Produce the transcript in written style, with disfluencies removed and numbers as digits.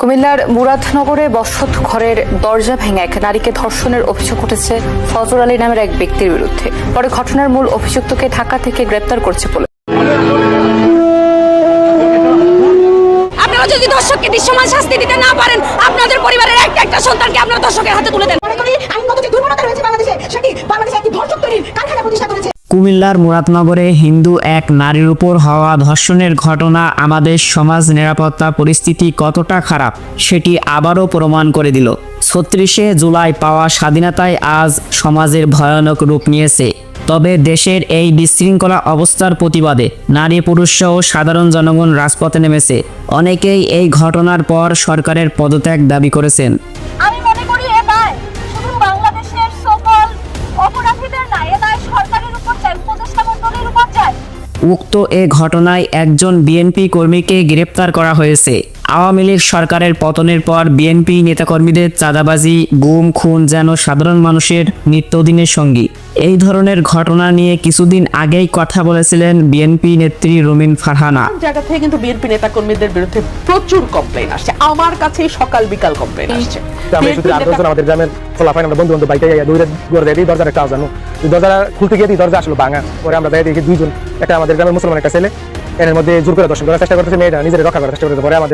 কুমিল্লার মুরাদনগরে বসত ঘরের দরজা ভেঙে এক নারীকে ধর্ষণের অভিযোগ উঠেছে ফজর আলী নামের এক ব্যক্তির বিরুদ্ধে। পরে ঘটনার মূল অভিযুক্তকে ঢাকা থেকে গ্রেপ্তার করছে পুলিশ। আপনারা যদি দর্শককে দৃশ্যমান শাস্তি দিতে না পারেন, আপনাদের পরিবারের একটা সন্তানকে আপনারা দর্শকের হাতে তুলে দেন। কুমিল্লার মুরাদনগরে হিন্দু এক নারীর উপর হওয়া ধর্ষণের ঘটনা আমাদের সমাজ নিরাপত্তা পরিস্থিতি কতটা খারাপ সেটি আবারও প্রমাণ করে দিল। ৩৬শে জুলাই পাওয়া স্বাধীনতায় আজ সমাজের ভয়ানক রূপ নিয়েছে। তবে দেশের এই বিশৃঙ্খলা অবস্থার প্রতিবাদে নারী পুরুষ সহ সাধারণ জনগণ রাজপথে নেমেছে। অনেকেই এই ঘটনার পর সরকারের পদত্যাগ দাবি করেছেন। আমি মনে করি এ দায় শুধু বাংলাদেশের সকল অপরাধীদের না, এ দায় সরকারের উপর যায়, উপদেষ্টা মণ্ডলীর উপর যায়। উক্ত এ ঘটনায় একজন বিএনপি কর্মীকে গ্রেপ্তার করা হয়েছে। আওয়ামী লীগ সরকারের পতনের পর বিএনপি নেতাকর্মীদের চাঁদাবাজি, গুম, খুন যেন সাধারণ মানুষের নিত্যদিনের সঙ্গী। এই ধরনের ঘটনা নিয়ে কিছুদিন আগেই কথা বলেছিলেন বিএনপি নেত্রী রুমিন ফারহানা। জায়গা থেকে কিন্তু বিএনপি নেতাকর্মীদের বিরুদ্ধে প্রচুর কমপ্লেইন আসছে। আমার কাছে সকাল বিকাল কমপ্লেইন আসছে। আমাদের গ্রামের ফলাফল আমরা বন্ধু বান্ধব বাইকে দরজার একটা জানো দরজা খুলতে গিয়ে দরজা আসলো ভাঙা। পরে আমরা দেখি দুইজন, একটা আমাদের গ্রামের মুসলমান একটা ছেলে, এর মধ্যে জোর করে দর্শন করার চেষ্টা করতেছে, মেয়েটা নিজের রক্ষা করার চেষ্টা করতে। পরে আমাদের